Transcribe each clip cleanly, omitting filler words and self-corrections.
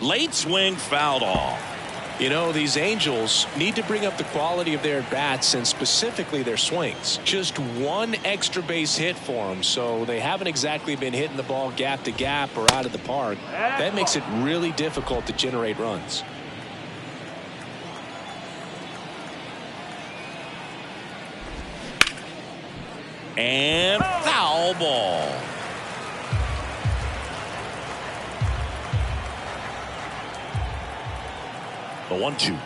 Late swing fouled off. You know, these Angels need to bring up the quality of their bats and specifically their swings. Just one extra base hit for them, so they haven't exactly been hitting the ball gap to gap or out of the park. That makes it really difficult to generate runs. And foul ball. The 1-2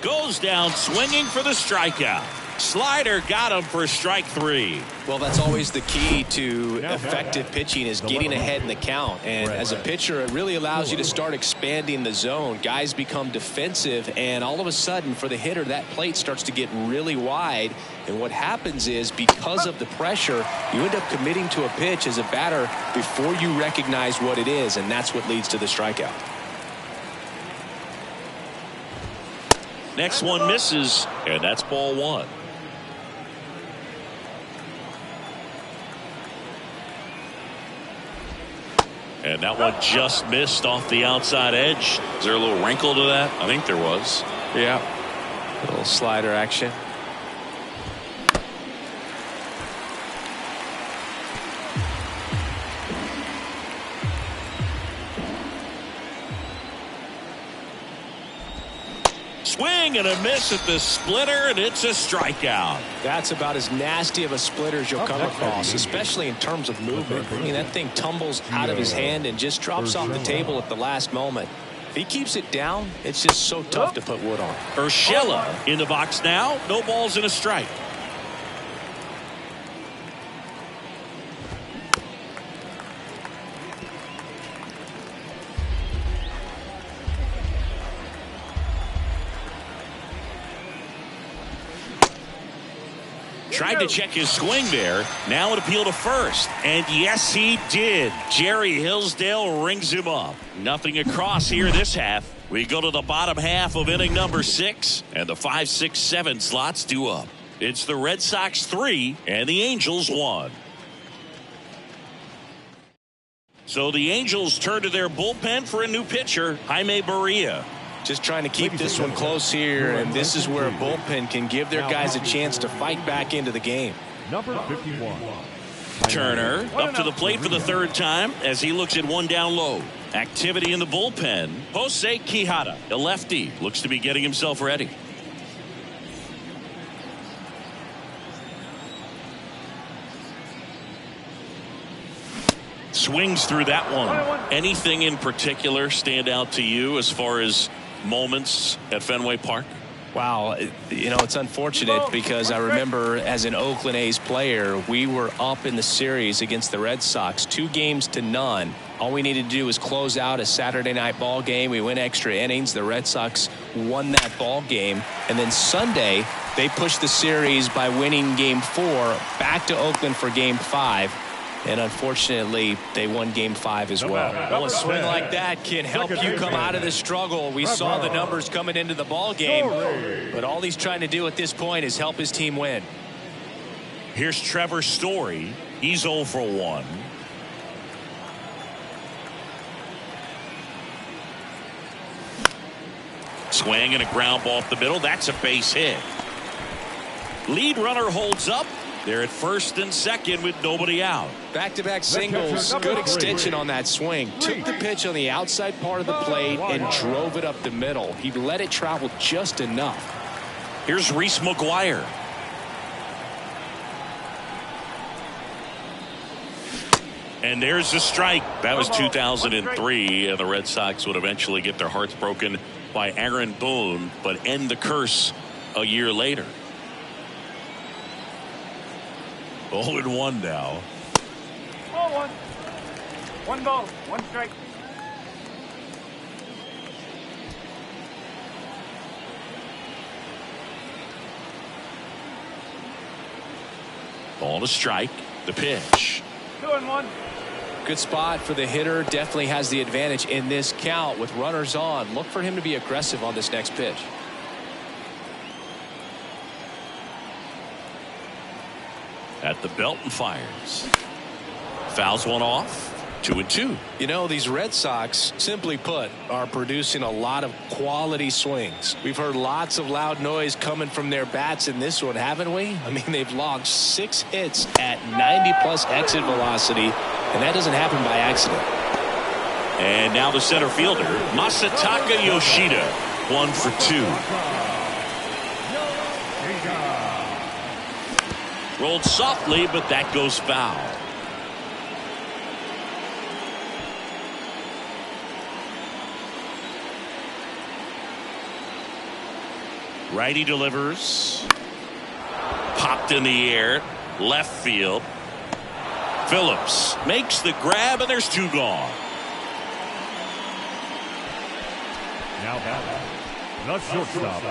goes down swinging for the strikeout. Slider got him for strike 3. Well, that's always the key to effective pitching, is getting ahead in the count. And as a pitcher, it really allows you to start expanding the zone. Guys become defensive, and all of a sudden for the hitter, that plate starts to get really wide. And what happens is, because of the pressure, you end up committing to a pitch as a batter before you recognize what it is, and that's what leads to the strikeout. Next one misses, and that's ball 1. And that one just missed off the outside edge. Is there a little wrinkle to that? I think there was. Yeah. A little slider action. Swing and a miss at the splitter, and it's a strikeout. That's about as nasty of a splitter as you'll come across, especially in terms of movement. I mean, that thing tumbles out of his hand and just drops off the table at the last moment. If he keeps it down, it's just so tough to put wood on. Urshela in the box now. No balls and a strike. Tried to check his swing there. Now an appeal to first. And yes, he did. Jerry Hillsdale rings him up. Nothing across here this half. We go to the bottom half of inning number 6. And the 5, 6, 7 slots due up. It's the Red Sox 3 and the Angels 1. So the Angels turn to their bullpen for a new pitcher, Jaime Barria. Just trying to keep this one close here, and this is where a bullpen can give their guys a chance to fight back into the game. Number 51. Turner up to the plate for the 3rd time as he looks at one down low. Activity in the bullpen. Jose Quijada, a lefty, looks to be getting himself ready. Swings through that one. Anything in particular stand out to you as far as moments at Fenway Park? Wow, you know, it's unfortunate because I remember as an Oakland A's player, we were up in the series against the Red Sox 2-0. All we needed to do was close out a Saturday night ball game. We went extra innings. The Red Sox won that ball game. And then Sunday, they pushed the series by winning game 4 back to Oakland for game 5. And unfortunately, they won game 5 as well. Well, a swing like that can help you come out of the struggle. We saw the numbers coming into the ball game, but all he's trying to do at this point is help his team win. Here's Trevor Story. He's 0 for 1. Swing and a ground ball up the middle. That's a base hit. Lead runner holds up. They're at first and second with nobody out. Back-to-back singles. Good extension on that swing. Took the pitch on the outside part of the plate and drove it up the middle. He let it travel just enough. Here's Reese McGuire. And there's the strike. That was 2003, and the Red Sox would eventually get their hearts broken by Aaron Boone, but end the curse a year later. 0-1 now. Ball 1. 1 ball, 1 strike. Ball to strike. The pitch. 2-1. Good spot for the hitter. Definitely has the advantage in this count with runners on. Look for him to be aggressive on this next pitch. At the belt and fires. Fouls one off. 2-2. You know, these Red Sox, simply put, are producing a lot of quality swings. We've heard lots of loud noise coming from their bats in this one, haven't we? I mean, they've logged 6 hits at 90+ exit velocity, and that doesn't happen by accident. And now the center fielder, Masataka Yoshida, 1 for 2. Rolled softly, but that goes foul. Righty delivers. Popped in the air. Left field. Phillips makes the grab, and there's 2 gone. Now the shortstop,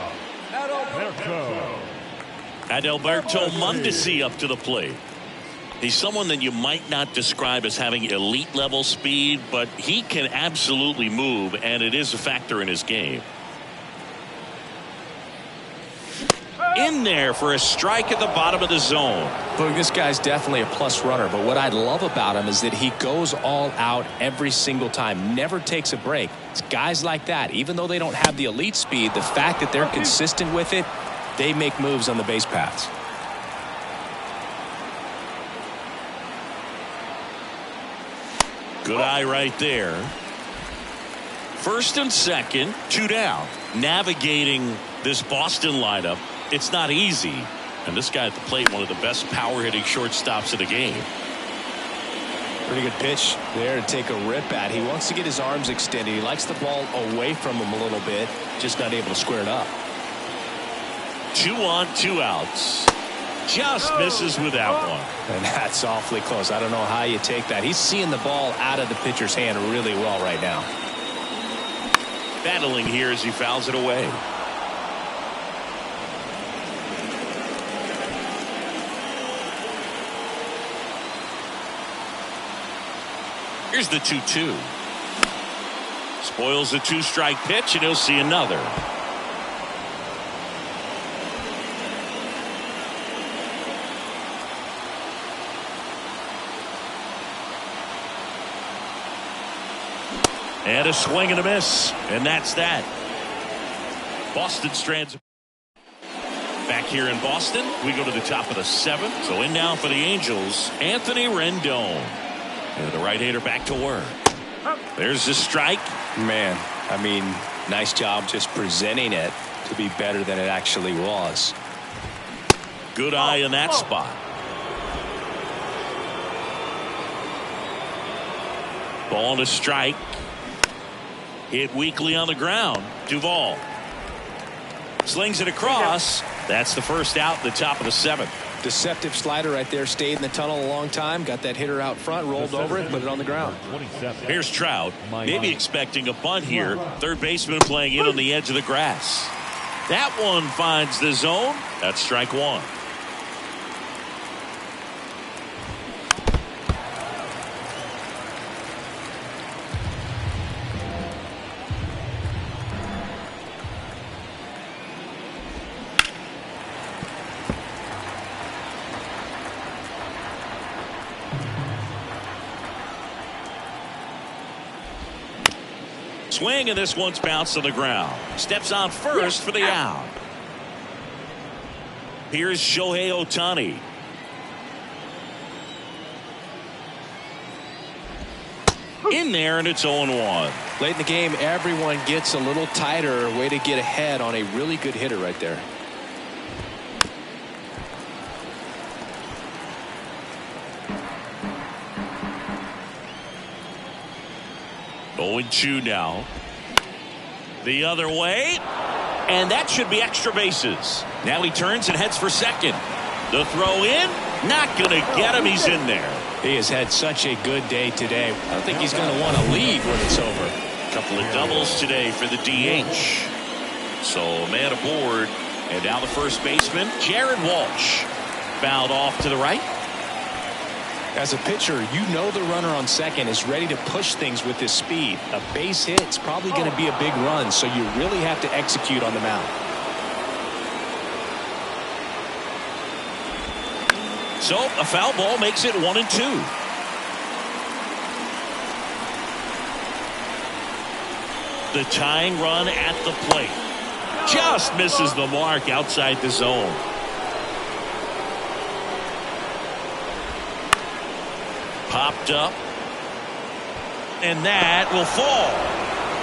Adalberto Mondesi up to the plate. He's someone that you might not describe as having elite level speed, but he can absolutely move, and it is a factor in his game. In there for a strike at the bottom of the zone. Look, this guy's definitely a plus runner, but what I love about him is that he goes all out every single time, never takes a break. It's guys like that, even though they don't have the elite speed, the fact that they're consistent with it, they make moves on the base paths. Good eye right there. First and second, 2 down. Navigating this Boston lineup, it's not easy. And this guy at the plate, one of the best power-hitting shortstops of the game. Pretty good pitch there to take a rip at. He wants to get his arms extended. He likes the ball away from him a little bit, just not able to square it up. 2 on, 2 outs. Just misses with that one. And that's awfully close. I don't know how you take that. He's seeing the ball out of the pitcher's hand really well right now. Battling here as he fouls it away. Here's the 2-2. Spoils the 2-strike pitch, and he'll see another. And a swing and a miss, and that's that. Boston strands. Back here in Boston, we go to the top of the 7th. So in now for the Angels, Anthony Rendon. And the right-hander back to work. There's the strike. Man, I mean, nice job just presenting it to be better than it actually was. Good eye in that spot. Ball to strike. Hit weakly on the ground. Duvall slings it across. That's the first out, the top of the 7th. Deceptive slider right there. Stayed in the tunnel a long time. Got that hitter out front. Rolled over it. Put it on the ground. Here's Trout. Maybe expecting a bunt here. Third baseman playing in on the edge of the grass. That one finds the zone. That's strike 1. Swing, and this one's bounced to the ground. Steps on first for the out. Here's Shohei Ohtani. In there, and it's 0-1. Late in the game, everyone gets a little tighter. Way to get ahead on a really good hitter right there. Going 2 now. The other way. And that should be extra bases. Now he turns and heads for second. The throw in. Not going to get him. He's in there. He has had such a good day today. I don't think he's going to want to leave when it's over. A couple of doubles today for the DH. So a man aboard. And now the first baseman, Jared Walsh. Fouled off to the right. As a pitcher, you know the runner on second is ready to push things with his speed. A base hit is probably going to be a big run, so you really have to execute on the mound. So a foul ball makes it 1-2. The tying run at the plate. Just misses the mark outside the zone. Popped up. And that will fall.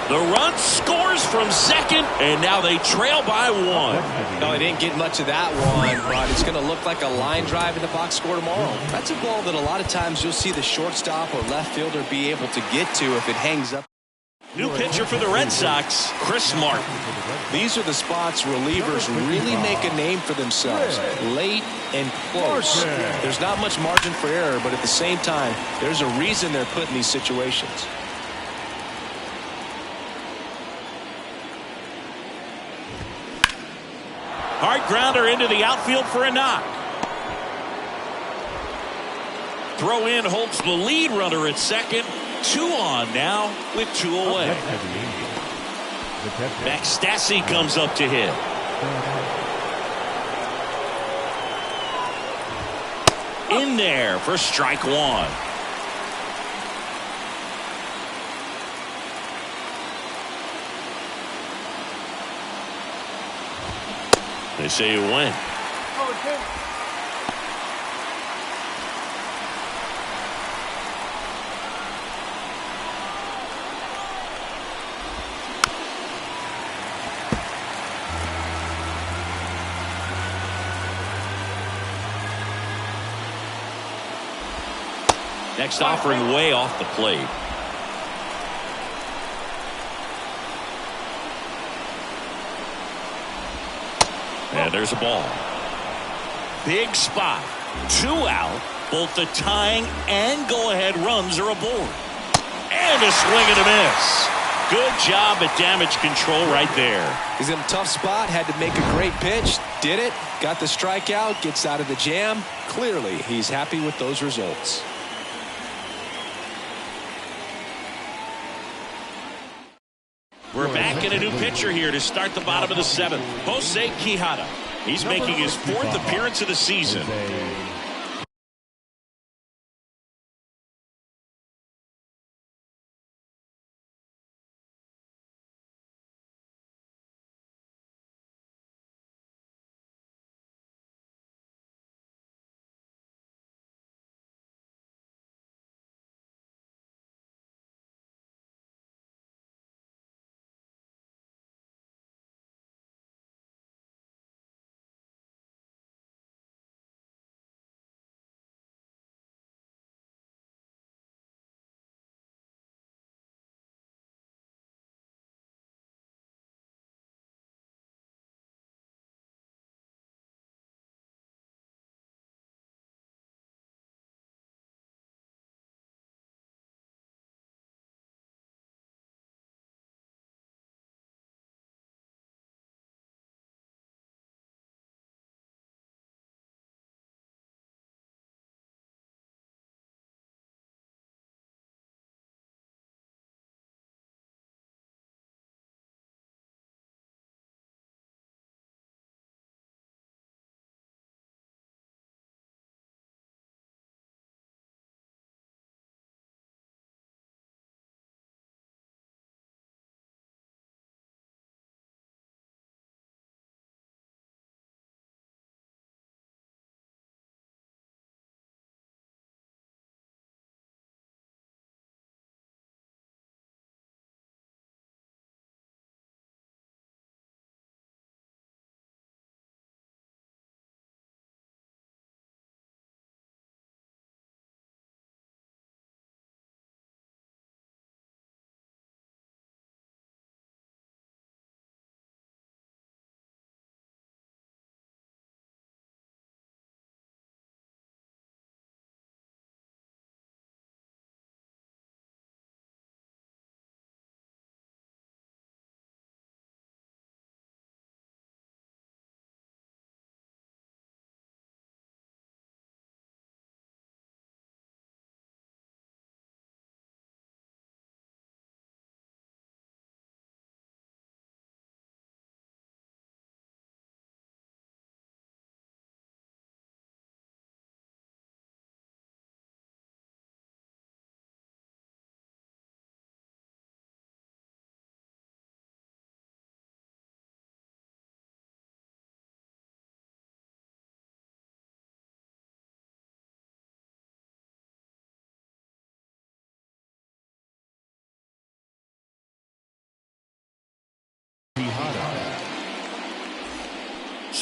The run scores from second, and now they trail by one. No, they didn't get much of that one, but it's going to look like a line drive in the box score tomorrow. That's a ball that a lot of times you'll see the shortstop or left fielder be able to get to if it hangs up. New pitcher for the Red Sox, Chris Martin. These are the spots relievers really make a name for themselves. Late and close. There's not much margin for error, but at the same time, there's a reason they're put in these situations. Hard grounder into the outfield for a knock. Throw in holds the lead runner at second. 2 on now with 2 away. Max Stassi comes up to hit. In there for strike 1. They say you win. Next offering way off the plate. And there's a ball. Big spot. 2 out. Both the tying and go-ahead runs are aboard. And a swing and a miss. Good job at damage control right there. He's in a tough spot. Had to make a great pitch. Did it. Got the strikeout. Gets out of the jam. Clearly, he's happy with those results. We're back in a new pitcher here to start the bottom of the 7th. Jose Quijada. He's making his 4th appearance of the season.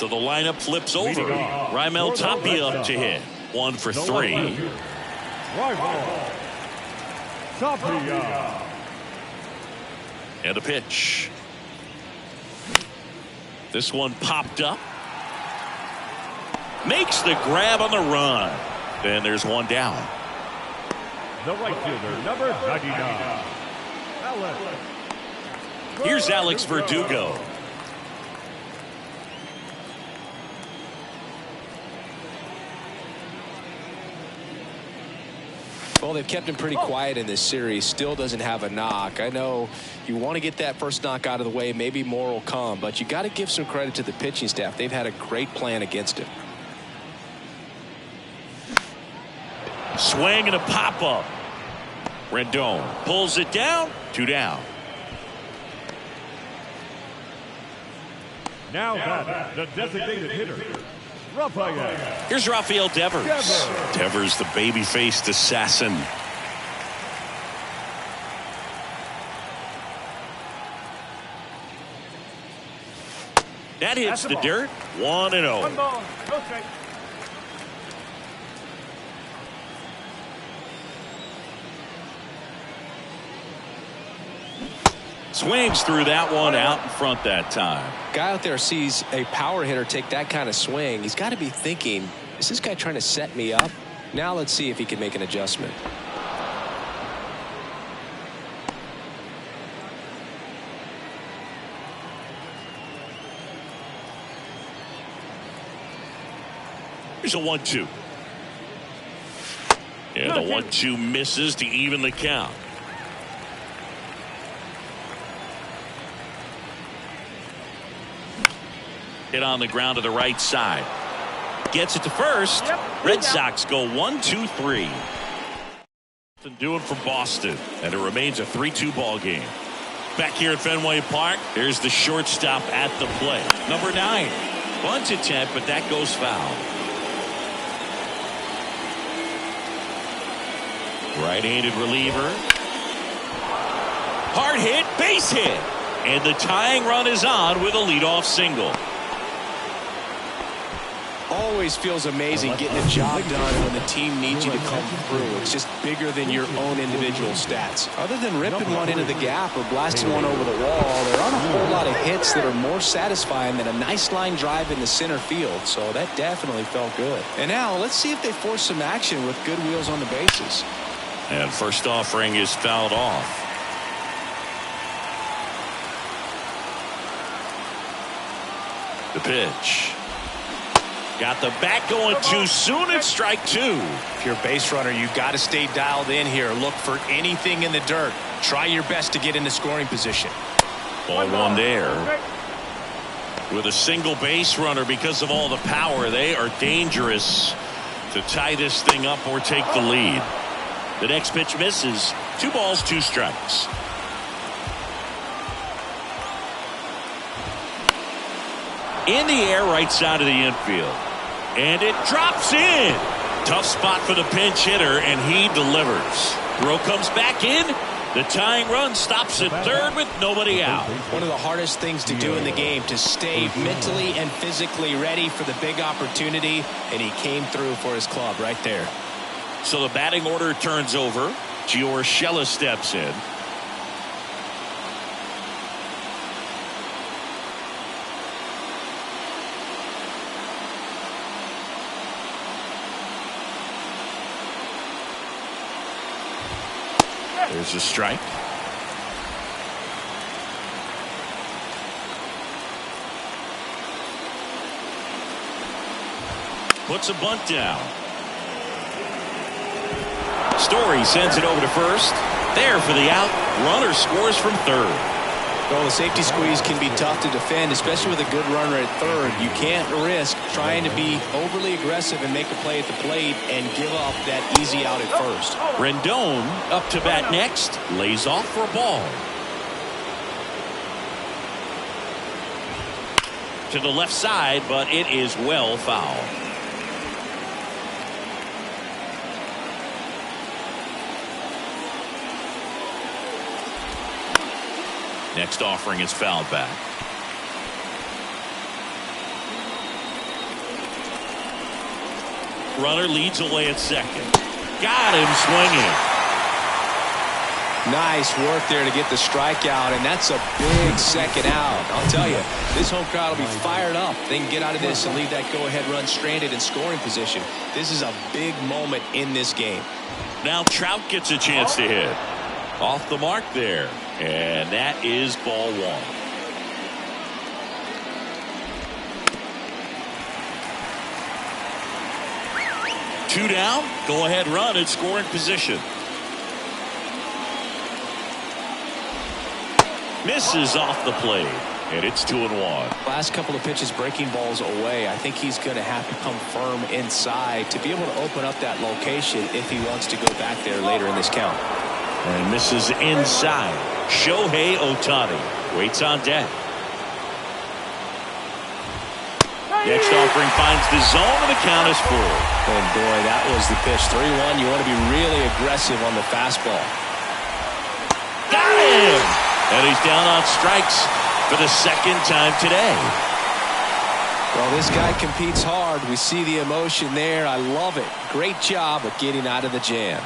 So the lineup flips over. Raimel Tapia up to hit. 1 for 3. Raimel Tapia. And a pitch. This one popped up. Makes the grab on the run. Then there's one down. The right fielder, number 99. Alex. Here's Alex Verdugo. Well, they've kept him pretty quiet in this series. Still doesn't have a knock. I know you want to get that first knock out of the way. Maybe more will come, but you got to give some credit to the pitching staff. They've had a great plan against him. Swing and a pop-up. Rendon pulls it down. 2 down. Now that the designated hitter, Rafael. Here's Rafael Devers. Devers, the baby-faced assassin. That hits the dirt. 1-0. 1 ball, no strike. Swings through that one out in front that time. Guy out there sees a power hitter take that kind of swing. He's got to be thinking, is this guy trying to set me up? Now let's see if he can make an adjustment. Here's a 1-2. And the 1-2 misses to even the count. Hit on the ground to the right side. Gets it to first. Red Sox go 1-2-3. Doing for Boston. And it remains a 3-2 ball game. Back here at Fenway Park, there's the shortstop at the plate. Number 9. Bunt attempt, but that goes foul. Right-handed reliever. Hard hit, base hit. And the tying run is on with a leadoff single. Always feels amazing getting a job done when the team needs you to come through. It's just bigger than your own individual stats. Other than ripping one into the gap or blasting one over the wall, there aren't a whole lot of hits that are more satisfying than a nice line drive in the center field. So that definitely felt good. And now let's see if they force some action with good wheels on the bases. And first offering is fouled off. The pitch. Got the bat going too soon. It's strike 2. If you're a base runner, you've got to stay dialed in here. Look for anything in the dirt. Try your best to get in the scoring position. Ball 1 there. With a single base runner, because of all the power, they are dangerous to tie this thing up or take the lead. The next pitch misses. 2 balls, 2 strikes. In the air, right side of the infield. And it drops in. Tough spot for the pinch hitter, and he delivers. Throw comes back in. The tying run stops at third with nobody out. One of the hardest things to do in the game, to stay mentally and physically ready for the big opportunity, and he came through for his club right there. So the batting order turns over. Gio Urshela steps in. There's a strike. Puts a bunt down. Story sends it over to first. There for the out. Runner scores from third. Well, the safety squeeze can be tough to defend, especially with a good runner at third. You can't risk trying to be overly aggressive and make a play at the plate and give up that easy out at first. Rendon up to bat next. Lays off for a ball. To the left side, but it is well foul. Next offering is fouled back. runner leads away at second. Got him swinging. Nice work there to get the strikeout, and that's a big second out. I'll tell you, this home crowd will be fired up. They can get out of this and leave that go-ahead run stranded in scoring position. This is a big moment in this game. Now Trout gets a chance to hit. Off the mark there, and that is ball one. Two down, go-ahead run in scoring position. Misses off the plate, and it's 2-1. Last couple of pitches breaking balls away. I think he's going to have to come firm inside to be able to open up that location if he wants to go back there later in this count. And misses inside. Shohei Ohtani waits on deck. Next offering finds the zone, and the count is full. And boy, that was the pitch. 3-1. You want to be really aggressive on the fastball. Got him! And he's down on strikes for the second time today. Well, this guy competes hard. We see the emotion there. I love it. Great job of getting out of the jam.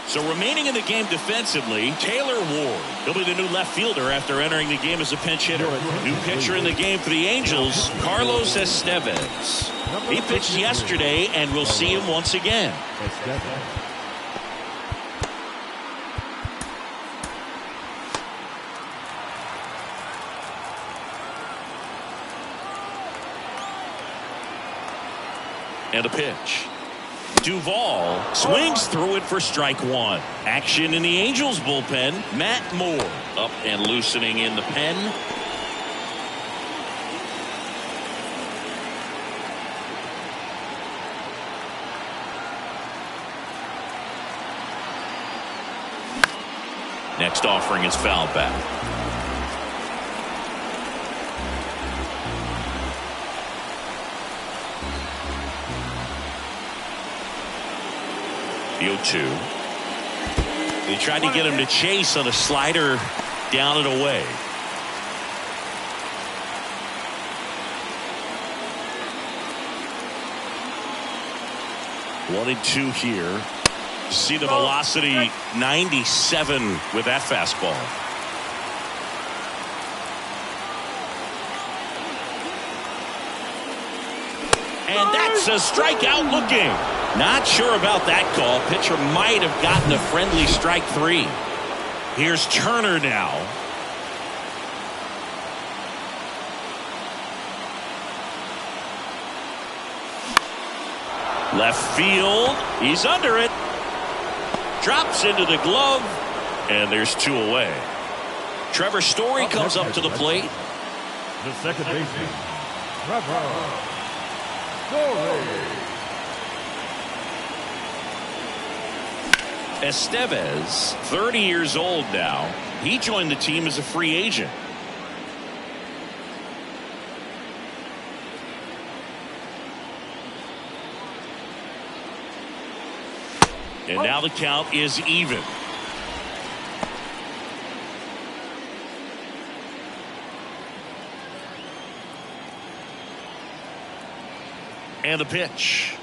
So remaining in the game defensively, Taylor Ward. He'll be the new left fielder after entering the game as a pinch hitter. New pitcher in the game for the Angels, Carlos Estevez. He pitched yesterday, and we'll see him once again. And a pitch. Duvall swings through it for strike one. Action in the Angels bullpen. Matt Moore up and loosening in the pen. Next offering is foul back. The 0-2. They tried to get him to chase on a slider down and away. One and two here. See the velocity 97 with that fastball. And that's a strikeout looking. Not sure about that call. Pitcher might have gotten a friendly strike three. Here's Turner now. Left field. He's under it. Drops into the glove. And there's two away. Trevor Story comes up to the plate. The second baseman, Trevor Story. Estevez, 30 years old now. He joined the team as a free agent. And now the count is even. And the pitch.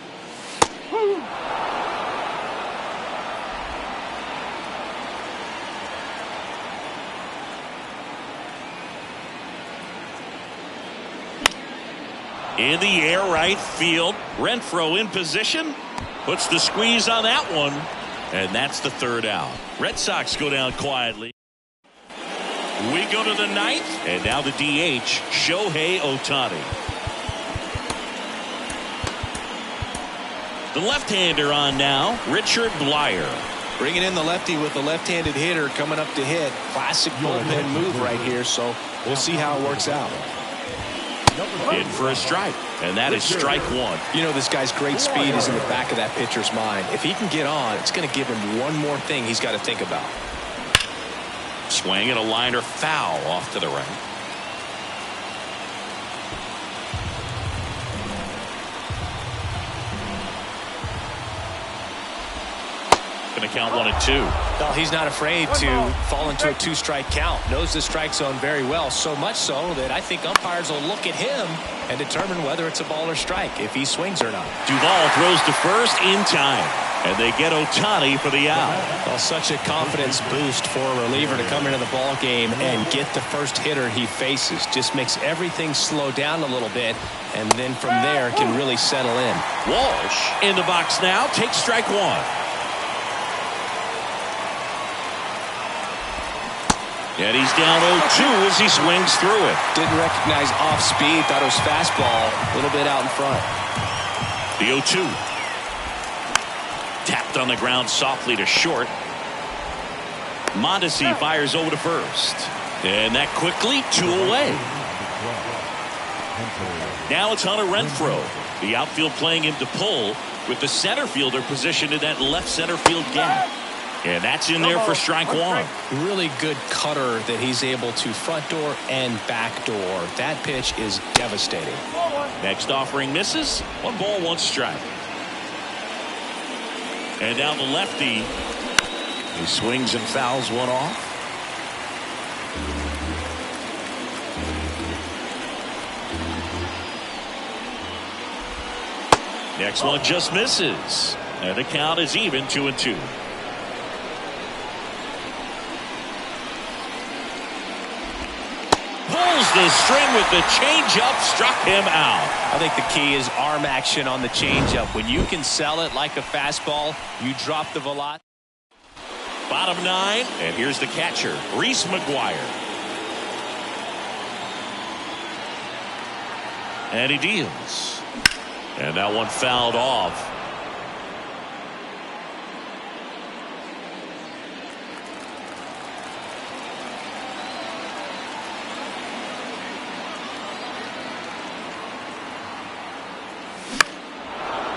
In the air, right field. Renfroe in position. Puts the squeeze on that one. And that's the third out. Red Sox go down quietly. We go to the ninth. And now the DH, Shohei Ohtani. The left-hander on now, Richard Blyer. Bringing in the lefty with the left-handed hitter coming up to hit. Classic bullpen move right here, so we'll see how it works out. In for a strike, and that is strike one. You know, this guy's great speed is in the back of that pitcher's mind. If he can get on, it's going to give him one more thing he's got to think about. Swing and a liner foul off to the right. working the count 1-2. Well, he's not afraid to fall into a 2-strike count. Knows the strike zone very well, so much so that I think umpires will look at him and determine whether it's a ball or strike, if he swings or not. Duvall throws to first in time, and they get Ohtani for the out. Well, such a confidence boost for a reliever to come into the ball game and get the first hitter he faces. Just makes everything slow down a little bit, and then from there can really settle in. Walsh in the box now, takes strike one. And he's down 0-2 as he swings through it. Didn't recognize off speed, thought it was fastball, a little bit out in front. The 0-2. Tapped on the ground softly to short. Mondesi fires over to first. And that quickly 2 away. Now it's Hunter Renfroe. The outfield playing him to pull with the center fielder positioned in that left center field gap. And that's in there for strike one. Really good cutter that he's able to front door and back door. That pitch is devastating. Next offering misses. 1 ball, 1 strike. And down the lefty. He swings and fouls one off. Next one just misses. And the count is even 2-2. Pulls the string with the changeup, struck him out. I think the key is arm action on the changeup. When you can sell it like a fastball, you drop the velocity. Bottom 9, and here's the catcher, Reese McGuire. And he deals. And that one fouled off.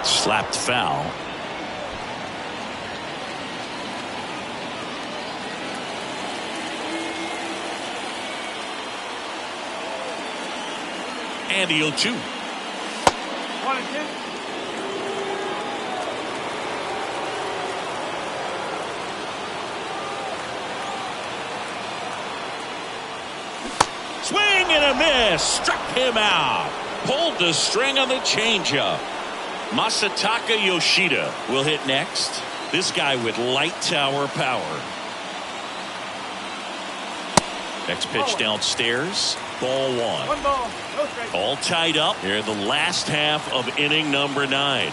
Slapped foul. And the 0-2. 1-2. Swing and a miss. Struck him out. Pulled the string on the changeup. Masataka Yoshida will hit next. This guy with light tower power. Next pitch downstairs. Ball 1. 1 ball, no strike. All tied up here in the last half of inning number 9.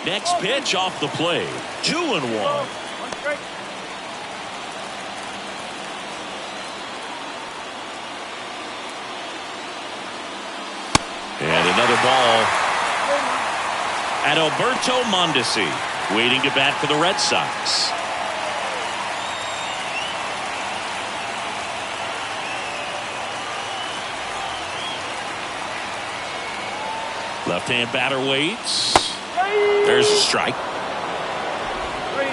Next pitch off the plate. 2-1. 1 strike. And another ball. Adalberto Mondesi waiting to bat for the Red Sox. Left-hand batter waits. There's a strike. 3-2.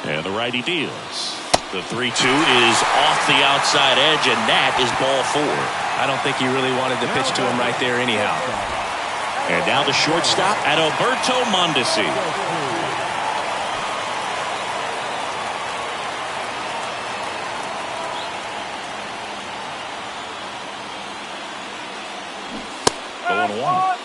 And the righty deals. The 3-2 is off the outside edge, and that is ball 4. I don't think he really wanted to pitch to him right there anyhow. And now the shortstop, Adalberto Mondesi. Going 1.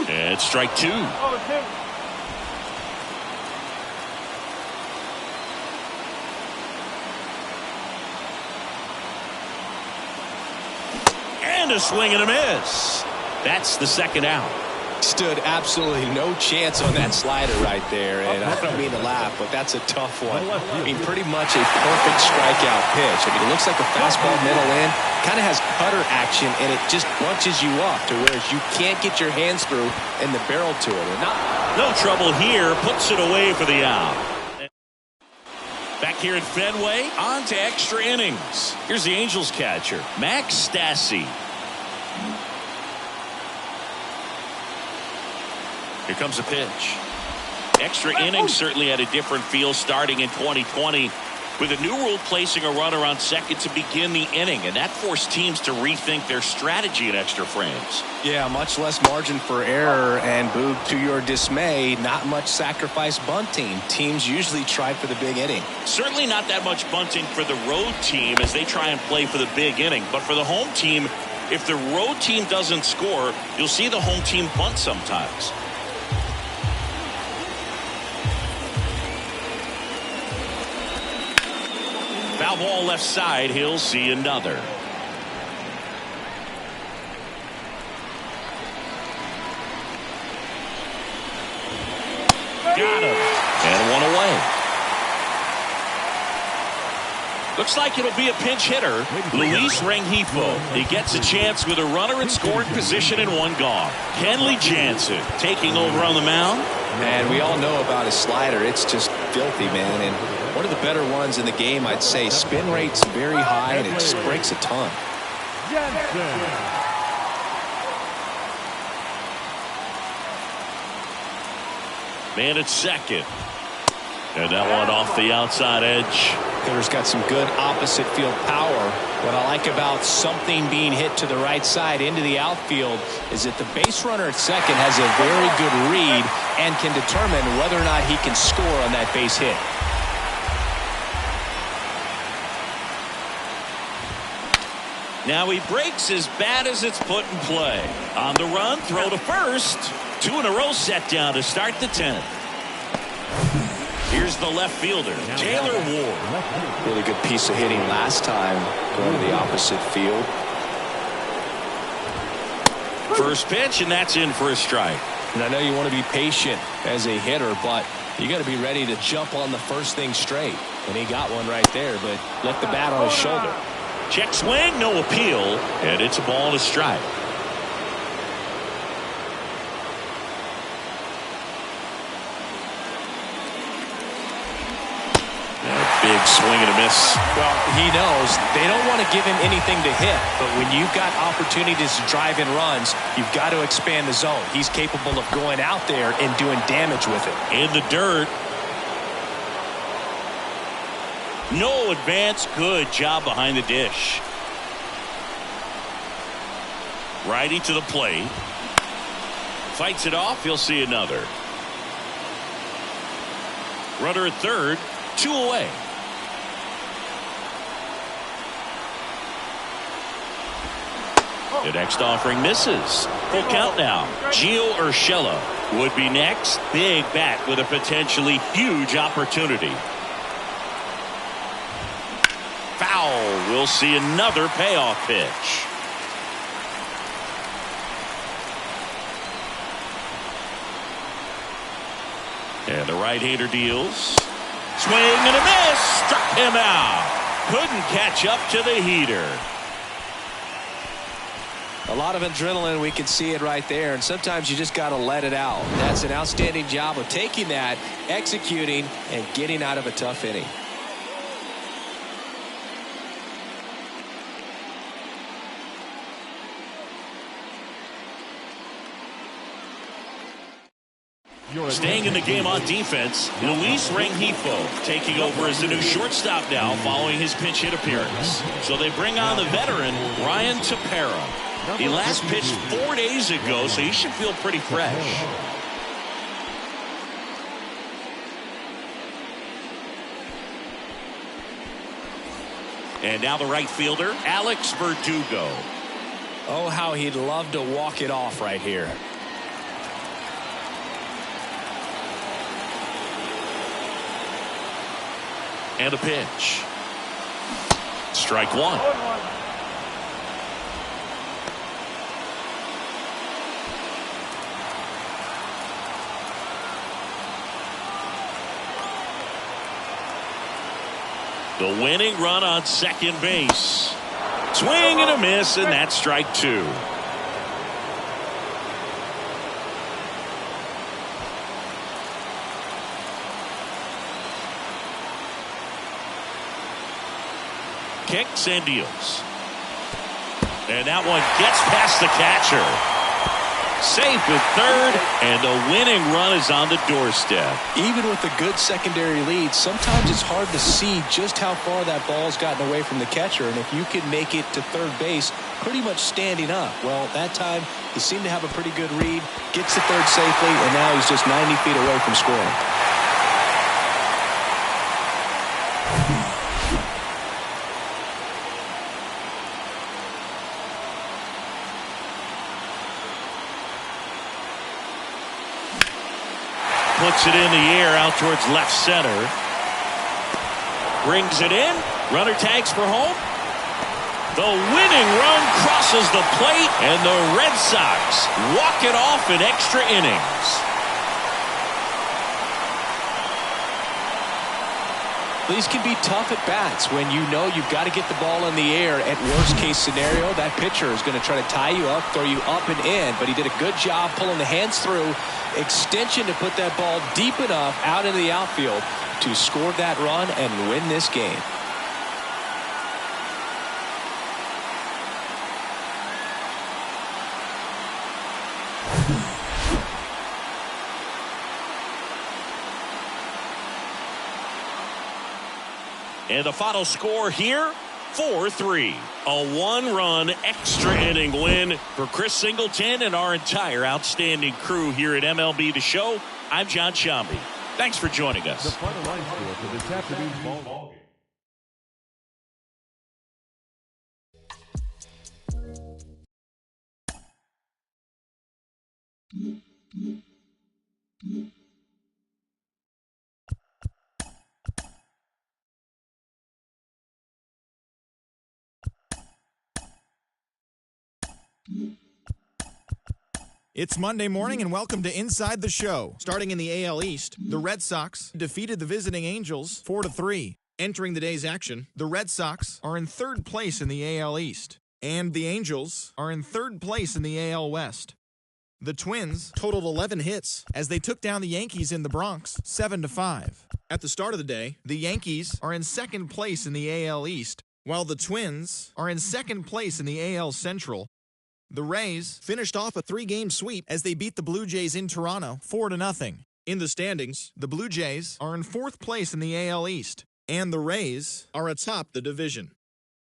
And strike 2. 0-2. And a swing and a miss. That's the second out. stood absolutely no chance on that slider right there, and I don't mean to laugh, but that's a tough one. I mean, pretty much a perfect strikeout pitch. I mean, it looks like a fastball middle in, kind of has cutter action, and it just bunches you up to where you can't get your hands through and the barrel to it. No trouble here, puts it away for the out. Back here at Fenway, on to extra innings. Here's the Angels catcher, Max Stassi. Here comes a pitch. Extra innings certainly had a different feel starting in 2020 with a new rule placing a runner on second to begin the inning, and that forced teams to rethink their strategy in extra frames. Yeah, much less margin for error, and Boog, to your dismay, not much sacrifice bunting. Teams usually try for the big inning. Certainly not that much bunting for the road team as they try and play for the big inning, but for the home team, if the road team doesn't score, you'll see the home team bunt sometimes. Foul ball left side. He'll see another. Got him. And one away. Looks like it'll be a pinch hitter, Luis Rengifo. He gets a chance with a runner in scoring position and one gone. Kenley Jansen taking over on the mound. Man, we all know about his slider. It's just filthy, man. And one of the better ones in the game, I'd say. Spin rate's very high, and it just breaks a ton. Man at second. And that one off the outside edge. Hitter's got some good opposite field power. What I like about something being hit to the right side into the outfield is that the base runner at second has a very good read and can determine whether or not he can score on that base hit. Now he breaks as bad as it's put in play. On the run, throw to first. 2 in a row set down to start the 10th. Here's the left fielder, Taylor Ward. Really good piece of hitting last time, going to the opposite field. First pitch, and that's in for a strike. And I know you want to be patient as a hitter, but you got to be ready to jump on the first thing straight. And he got one right there, but left the bat on his shoulder. Check swing, no appeal, and it's a ball and a strike. Big swing and a miss. Well, he knows they don't want to give him anything to hit, but when you've got opportunities to drive in runs, you've got to expand the zone. He's capable of going out there and doing damage with it. In the dirt. No advance. Good job behind the dish. Righty to the plate. Fights it off. He'll see another. Runner at third. 2 away. The next offering misses. Full count now. Gio Urshela would be next. Big bat with a potentially huge opportunity. Foul. We'll see another payoff pitch. And the right-hander deals. Swing and a miss. Struck him out. Couldn't catch up to the heater. A lot of adrenaline, we can see it right there, and sometimes you just got to let it out. That's an outstanding job of taking that, executing, and getting out of a tough inning. Staying in the game on defense, Luis Rengifo taking over as the new shortstop now following his pinch hit appearance. So they bring on the veteran, Ryan Tepera. He last pitched 4 days ago, so he should feel pretty fresh. And now the right fielder, Alex Verdugo. Oh, how he'd love to walk it off right here. And a pitch. Strike one. The winning run on second base. Swing and a miss, and that's strike two. Kicks and deals. And that one gets past the catcher. Safe at third, and the winning run is on the doorstep. Even with a good secondary lead, sometimes it's hard to see just how far that ball's gotten away from the catcher. And if you can make it to third base pretty much standing up, well, that time he seemed to have a pretty good read, gets to third safely, and now he's just 90 feet away from scoring. Puts it in the air out towards left center. Brings it in. Runner tags for home. The winning run crosses the plate, and the Red Sox walk it off in extra innings. These can be tough at bats when you know you've got to get the ball in the air. At worst case scenario, that pitcher is going to try to tie you up, throw you up and in, but he did a good job pulling the hands through, extension to put that ball deep enough out into the outfield to score that run and win this game. And the final score here, 4-3. A one-run extra inning win for Chris Singleton and our entire outstanding crew here at MLB The Show. I'm John Shambi. Thanks for joining us. The final line score for this afternoon's ball game. It's Monday morning and welcome to Inside the Show. Starting in the AL East, the Red Sox defeated the visiting Angels 4-3. Entering the day's action, the Red Sox are in third place in the AL East, and the Angels are in third place in the AL West. The Twins totaled 11 hits as they took down the Yankees in the Bronx 7-5. At the start of the day, the Yankees are in second place in the AL East, while the Twins are in second place in the AL Central. The Rays finished off a 3-game sweep as they beat the Blue Jays in Toronto 4-0. In the standings, the Blue Jays are in fourth place in the AL East, and the Rays are atop the division.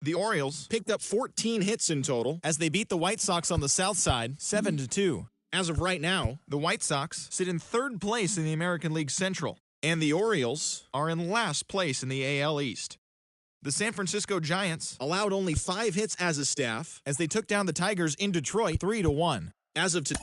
The Orioles picked up 14 hits in total as they beat the White Sox on the south side 7-2. As of right now, the White Sox sit in third place in the American League Central, and the Orioles are in last place in the AL East. The San Francisco Giants allowed only 5 hits as a staff as they took down the Tigers in Detroit 3-1. As of today,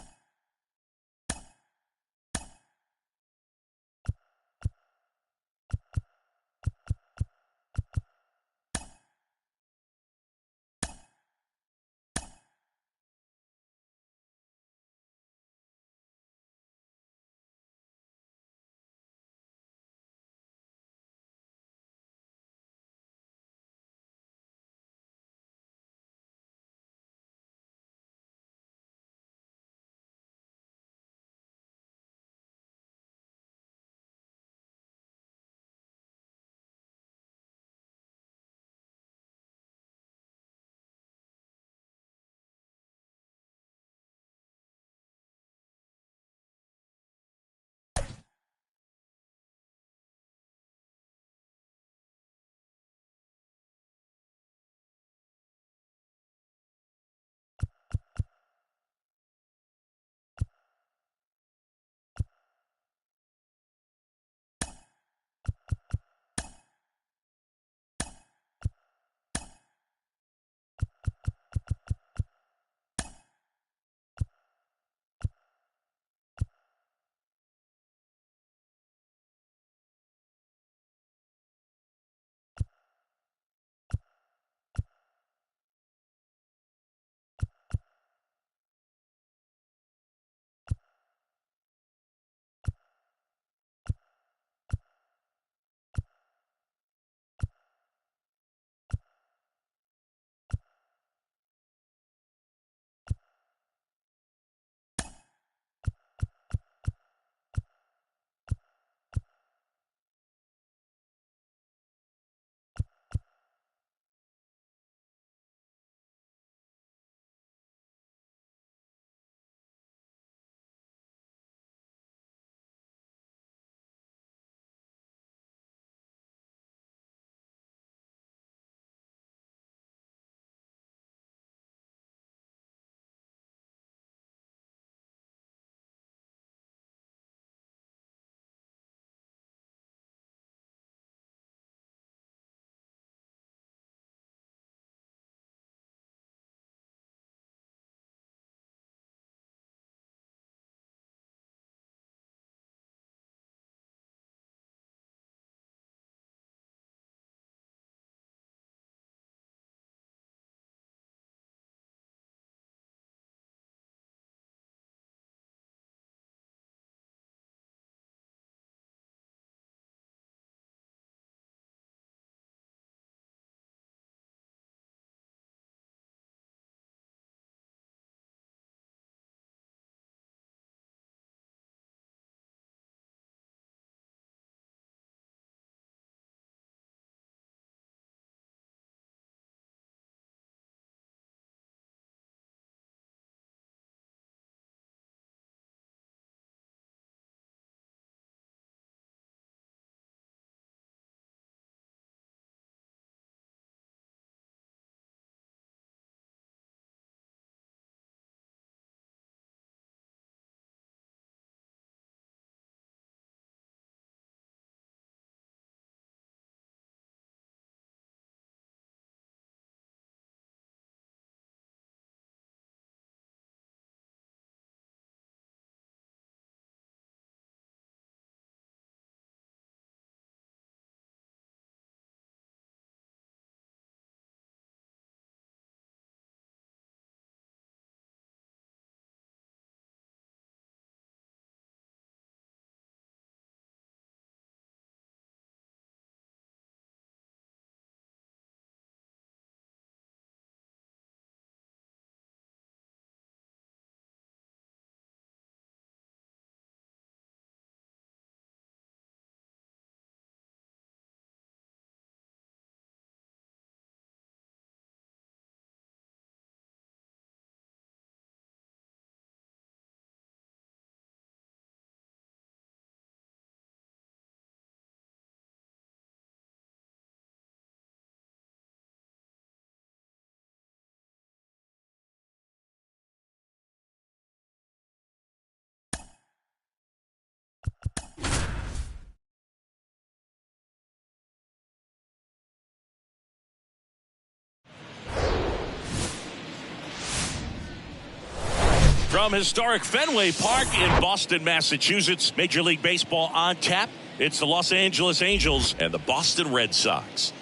From historic Fenway Park in Boston, Massachusetts, Major League Baseball on tap. It's the Los Angeles Angels and the Boston Red Sox.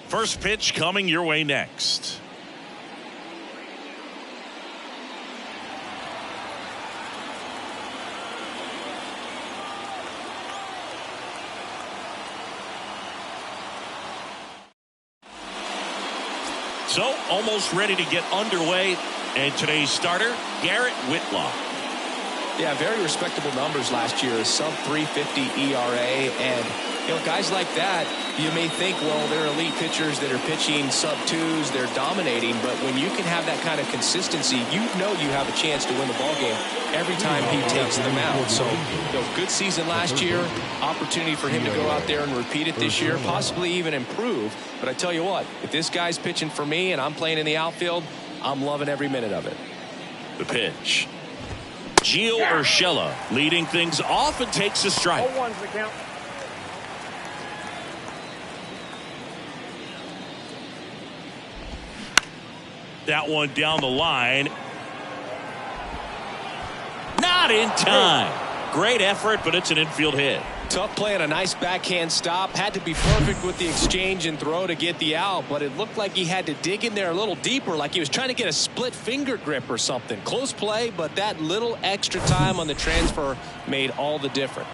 First pitch coming your way next. So, almost ready to get underway. And today's starter, Garrett Whitlock. Yeah, very respectable numbers last year. Sub 350 ERA. And, guys like that, you may think, well, they're elite pitchers that are pitching sub twos. They're dominating. But when you can have that kind of consistency, you have a chance to win the ballgame every time he takes them out. So, good season last year. Opportunity for him to go out there and repeat it this year, possibly even improve. But I tell you what, if this guy's pitching for me and I'm playing in the outfield, I'm loving every minute of it. The pitch. Gio Urshela leading things off and takes a strike. 0-1's the count. That one down the line. Not in time. Great effort, but it's an infield hit. Tough play and a nice backhand stop. Had to be perfect with the exchange and throw to get the out, but it looked like he had to dig in there a little deeper, like he was trying to get a split finger grip or something. Close play, but that little extra time on the transfer made all the difference.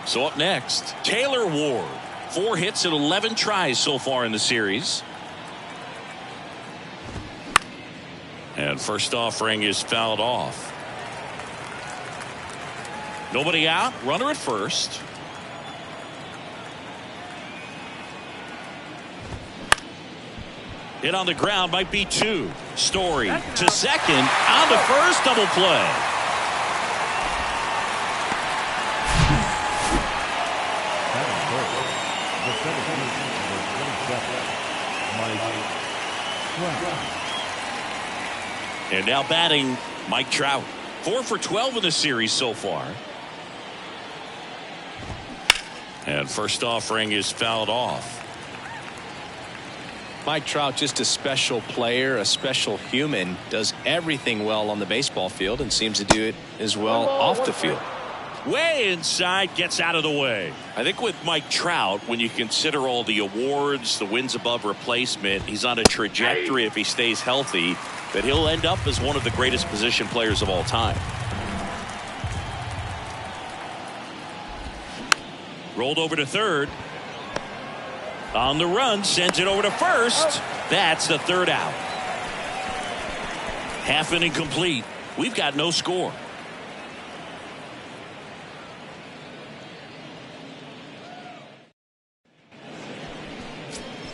So up next, Taylor Ward. 4 hits and 11 tries so far in the series. And first offering is fouled off. Nobody out. Runner at first. Hit on the ground, might be 2. Story to second, on to first, double play. And now batting, Mike Trout. 4 for 12 in the series so far. And first offering is fouled off. Mike Trout, just a special player, a special human, does everything well on the baseball field and seems to do it as well off the field. Way inside, gets out of the way. I think with Mike Trout, when you consider all the awards, the wins above replacement, he's on a trajectory, if he stays healthy, that he'll end up as one of the greatest position players of all time. Rolled over to third. On the run, sends it over to first. That's the third out. Half inning complete. We've got no score.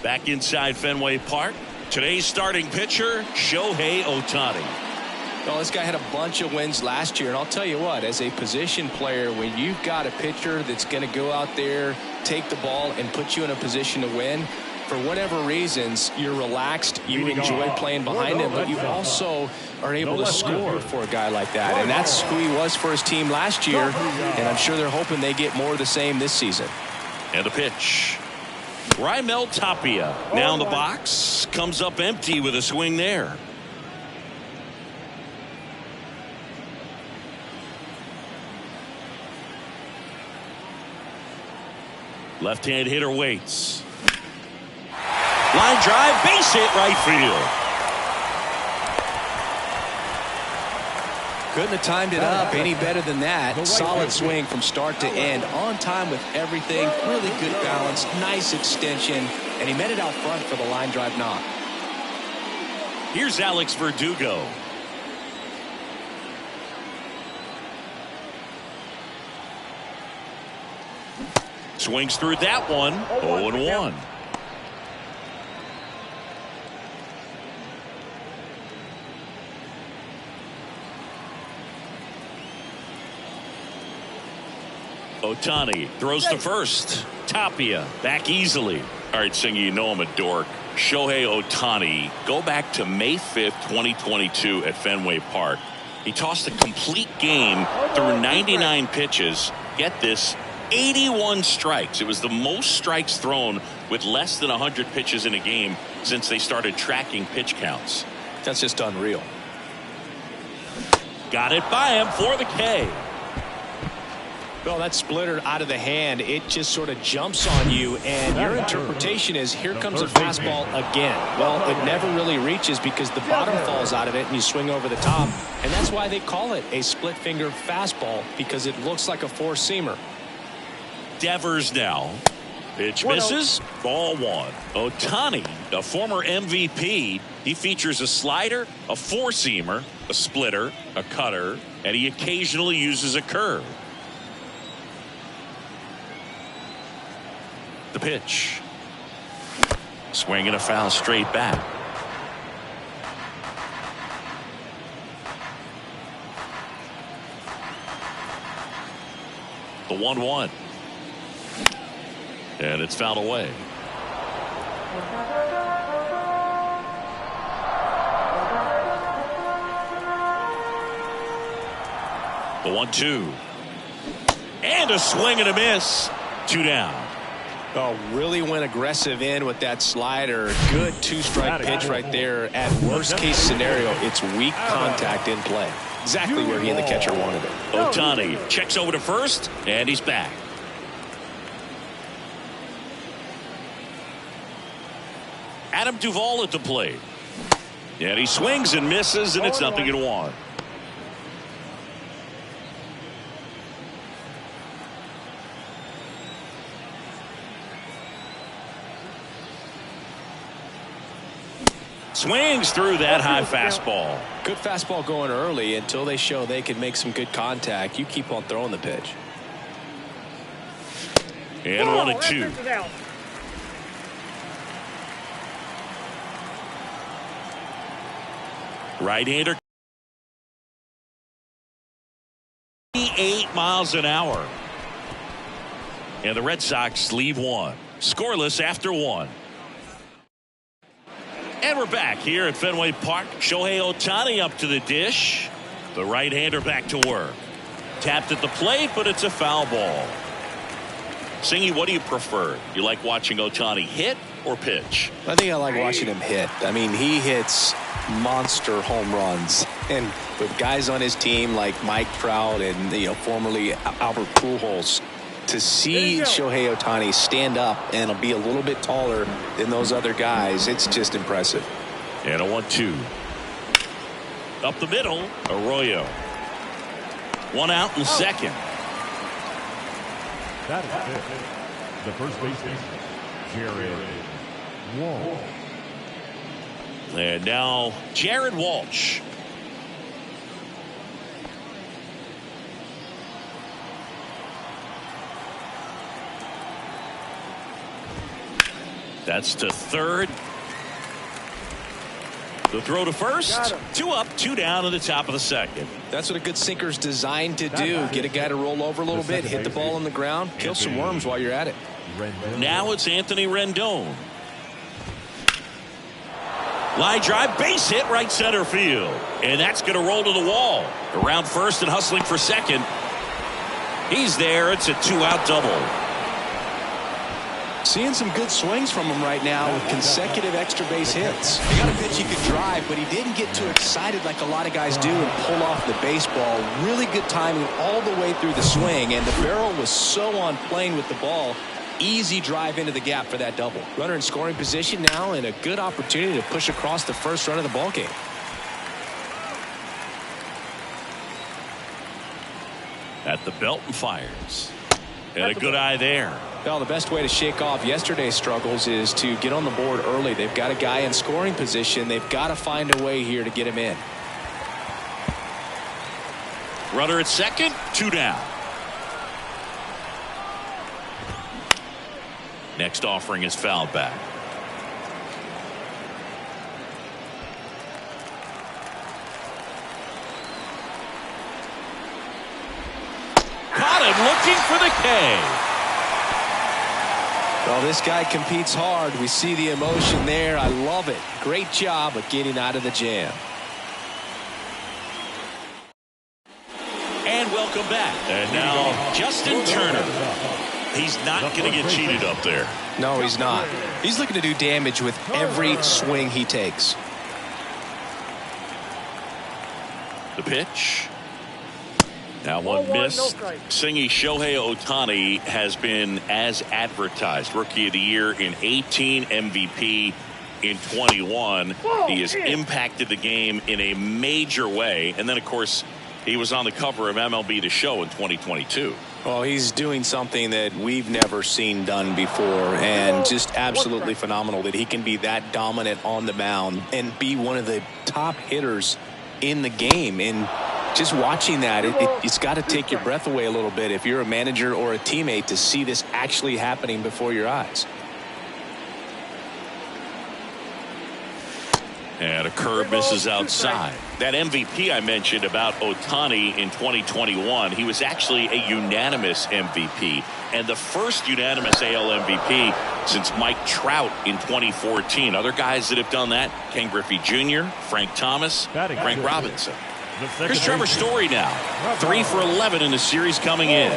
Back inside Fenway Park. Today's starting pitcher, Shohei Ohtani. Well, this guy had a bunch of wins last year, and I'll tell you what, as a position player, when you've got a pitcher that's going to go out there, take the ball, and put you in a position to win, for whatever reasons, you're relaxed, you enjoy playing behind him, but you also are able to score for a guy like that. And that's who he was for his team last year, and I'm sure they're hoping they get more of the same this season. And a pitch. Raimel Tapia now in the box, comes up empty with a swing there. Left-hand hitter waits. Line drive, base hit, right field. Couldn't have timed it up any better than that. Solid swing from start to end. On time with everything. Really good balance. Nice extension. And he met it out front for the line drive knock. Here's Alex Verdugo. Swings through that one. 0-1. Ohtani throws to first. Tapia back easily. All right, Singy, you know I'm a dork. Shohei Ohtani, go back to May 5th, 2022 at Fenway Park. He tossed a complete game through 99 pitches. Get this, 81 strikes. It was the most strikes thrown with less than 100 pitches in a game since they started tracking pitch counts. That's just unreal. Got it by him for the K. Well, that splitter out of the hand, it just sort of jumps on you, and your interpretation is, here comes a fastball again. Well, it never really reaches because the bottom falls out of it and you swing over the top, and that's why they call it a split finger fastball, because it looks like a four-seamer. Devers now. Pitch misses. Ball 1. Ohtani, a former MVP, he features a slider, a four-seamer, a splitter, a cutter, and he occasionally uses a curve. The pitch. Swing and a foul straight back. The 1-1. And it's fouled away. The 1-2. And a swing and a miss. 2 down. Oh, really went aggressive in with that slider. Good two-strike pitch right there. At worst-case scenario, it's weak contact in play. Exactly where he and the catcher wanted it. Ohtani checks over to first, and he's back. Adam Duvall at the plate. And he swings and misses, and it's 0-1. Swings through that high fastball. Good fastball going early until they show they can make some good contact. You keep on throwing the pitch. And 1-2. Right-hander. 8 miles an hour. And the Red Sox leave one. Scoreless after one. And we're back here at Fenway Park. Shohei Ohtani up to the dish. The right-hander back to work. Tapped at the plate, but it's a foul ball. Singy, what do you prefer? You like watching Ohtani hit or pitch? I think I like watching him hit. I mean, he hits monster home runs. And with guys on his team like Mike Trout and, formerly Albert Pujols, to see Shohei Ohtani stand up and be a little bit taller than those other guys, it's just impressive. And a 1-2. Up the middle, Arroyo. One out in second. That is it. The first baseman, Jared Walsh. And now Jared Walsh. That's to third. The throw to first. 2 up, 2 down at the top of the second. That's what a good sinker's designed to do. Get a guy to roll over a little bit, hit the ball on the ground, kill some worms while you're at it. Now it's Anthony Rendon. Line drive, base hit, right center field. And that's going to roll to the wall. Around first and hustling for second. He's there. It's a 2-out double. Seeing some good swings from him right now with consecutive extra base hits. He got a pitch he could drive, but he didn't get too excited like a lot of guys do and pull off the baseball. Really good timing all the way through the swing, and the barrel was so on plane with the ball. Easy drive into the gap for that double. Runner in scoring position now, and a good opportunity to push across the first run of the ball game. At the belt and fires. And a good eye there. Well, the best way to shake off yesterday's struggles is to get on the board early. They've got a guy in scoring position. They've got to find a way here to get him in. Runner at second, 2 down. Next offering is fouled back. Caught him looking for the K. Well, this guy competes hard. We see the emotion there. I love it. Great job of getting out of the jam. And welcome back. And now Justin Turner. He's not going to get cheated up there. No, he's not. He's looking to do damage with every swing he takes. The pitch. Now one missed. Singy, Shohei Ohtani has been as advertised. Rookie of the Year in 18, MVP in 21. He has impacted the game in a major way. And then, of course, he was on the cover of MLB The Show in 2022. Well, he's doing something that we've never seen done before, and just absolutely phenomenal that he can be that dominant on the mound and be one of the top hitters in the game. And just watching that, it's got to take your breath away a little bit if you're a manager or a teammate to see this actually happening before your eyes. And a curve misses outside. That MVP I mentioned about Ohtani in 2021, he was actually a unanimous MVP. And the first unanimous AL MVP since Mike Trout in 2014. Other guys that have done that, Ken Griffey Jr., Frank Thomas, Frank Robinson. Here's Trevor Story now. 3 for 11 in the series coming in.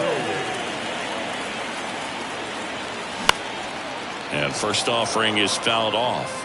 And first offering is fouled off.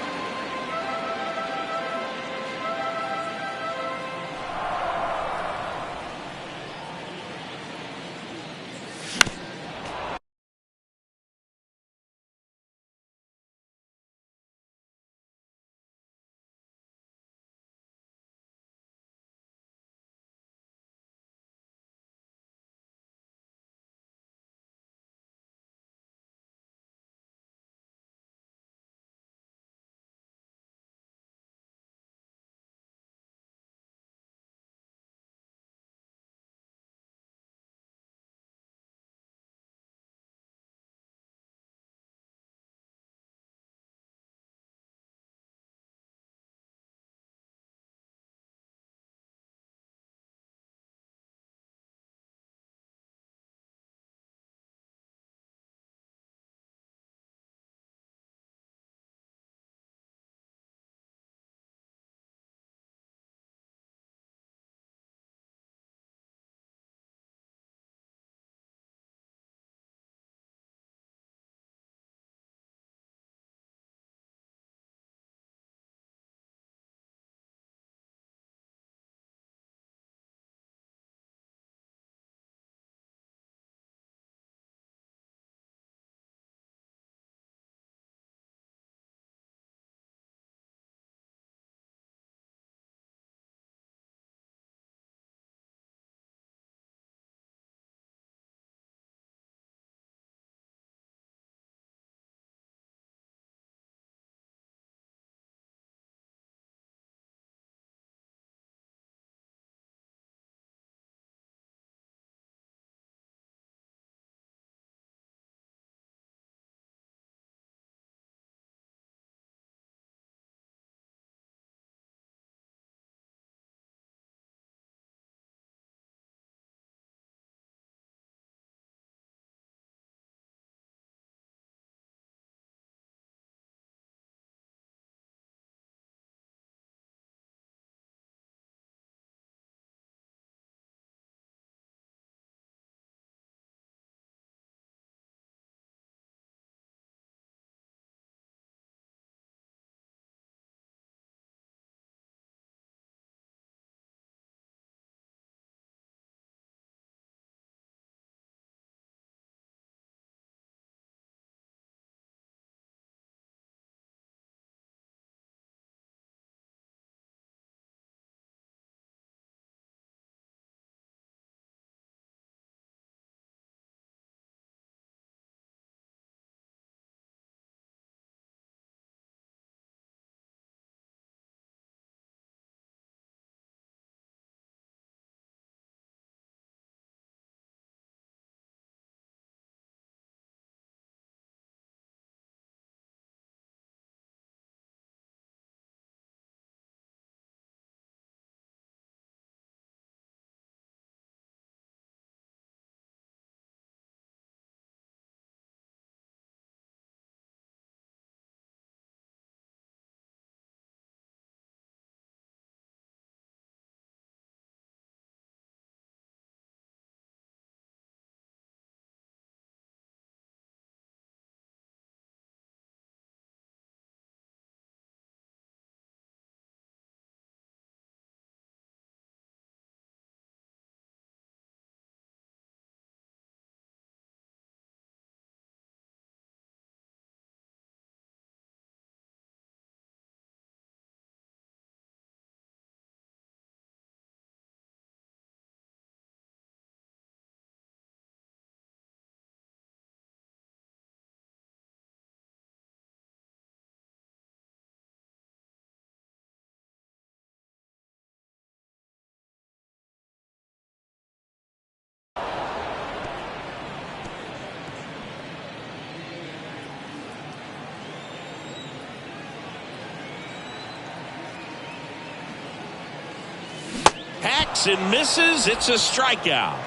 Swings and misses. It's a strikeout.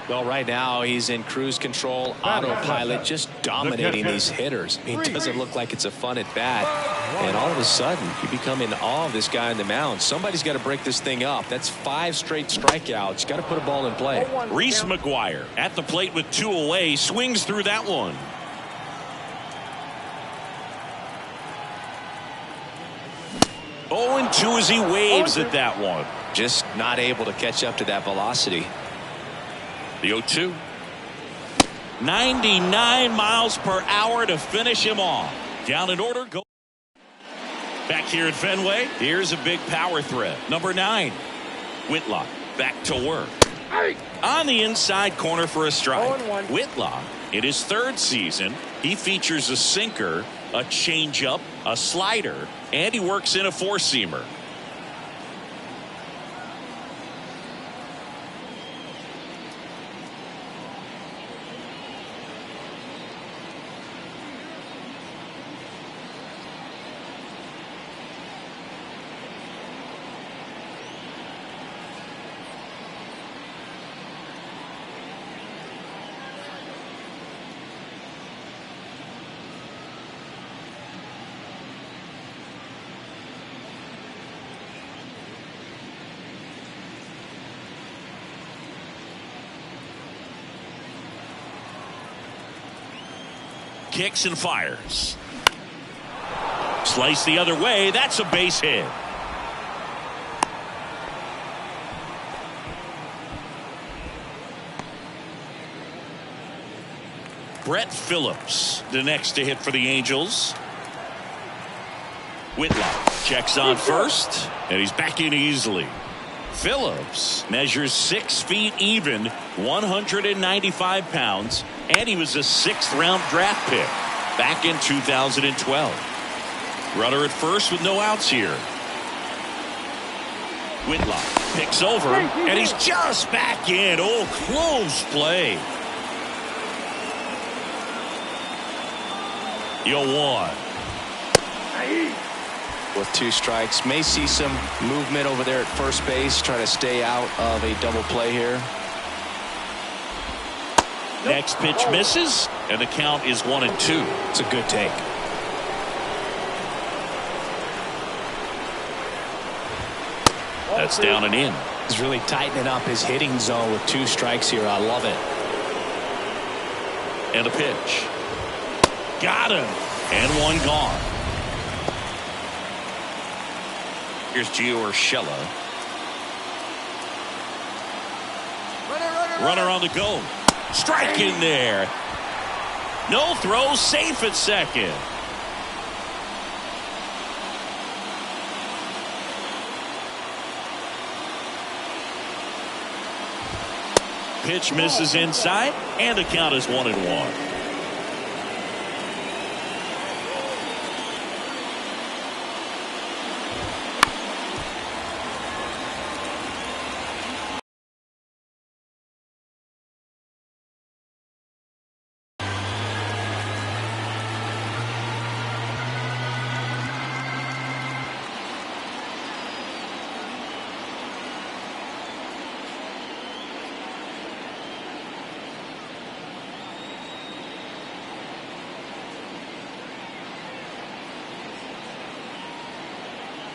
Well, right now he's in cruise control, autopilot, just dominating these hitters. It doesn't look like it's a fun at bat. And all of a sudden, you become in awe of this guy on the mound. Somebody's got to break this thing up. That's 5 straight strikeouts. Got to put a ball in play. Reese McGuire at the plate with 2 away. Swings through that one. 0-2 as he waves at that one. Just not able to catch up to that velocity. The 0-2. 99 miles per hour to finish him off. Down in order. Go. Back here at Fenway. Here's a big power threat. Number 9. Whitlock back to work. On the inside corner for a strike. Whitlock, in his 3rd season, he features a sinker, a changeup, a slider, and he works in a 4-seamer. Kicks and fires. Slice the other way. That's a base hit. Brett Phillips, the next to hit for the Angels. Whitlock checks on first, and he's back in easily. Phillips measures 6 feet even, 195 pounds, and he was a 6th-round draft pick back in 2012. Runner at first with no outs here. Whitlock picks over, and he's just back in. Oh, close play. 0-1. With 2 strikes, may see some movement over there at first base, try to stay out of a double play here. Next pitch misses, and the count is 1-2. It's a good take. That's down and in. He's really tightening up his hitting zone with 2 strikes here. I love it. And a pitch. Got him. And 1 gone. Here's Gio Urshela. Runner on the go. Strike in there. No throw, safe at second. Pitch misses inside, and the count is 1-1.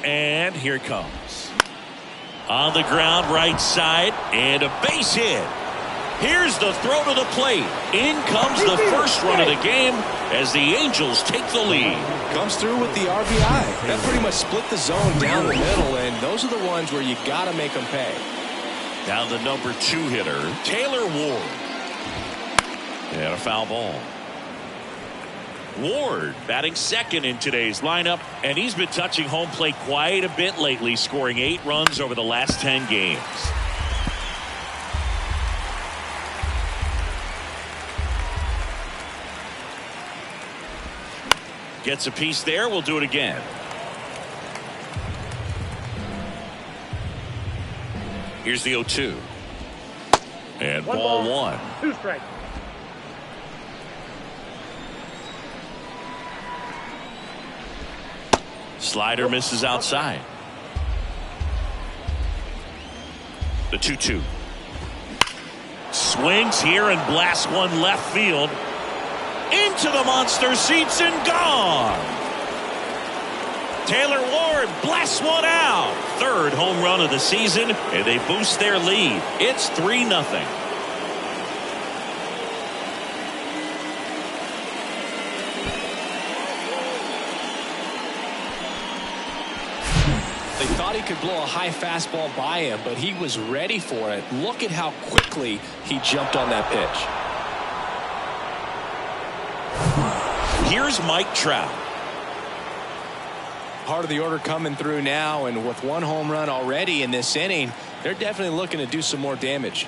And here it comes. On the ground, right side, and a base hit. Here's the throw to the plate. In comes the first run of the game as the Angels take the lead. Comes through with the RBI. That pretty much split the zone down the middle, and those are the ones where you got to make them pay. Now the number 2 hitter, Taylor Ward. And a foul ball. Ward batting second in today's lineup, and he's been touching home plate quite a bit lately, scoring 8 runs over the last 10 games. Gets a piece there. We'll do it again. Here's the 0-2. And ball 1. 2 strikes. Slider misses outside. The 2-2. Swings here and blasts one left field. Into the monster seats and gone. Taylor Ward blasts one out. Third home run of the season, and they boost their lead. It's 3-0. They thought he could blow a high fastball by him, but he was ready for it. Look at how quickly he jumped on that pitch. Here's Mike Trout. Part of the order coming through now, and with one home run already in this inning, they're definitely looking to do some more damage.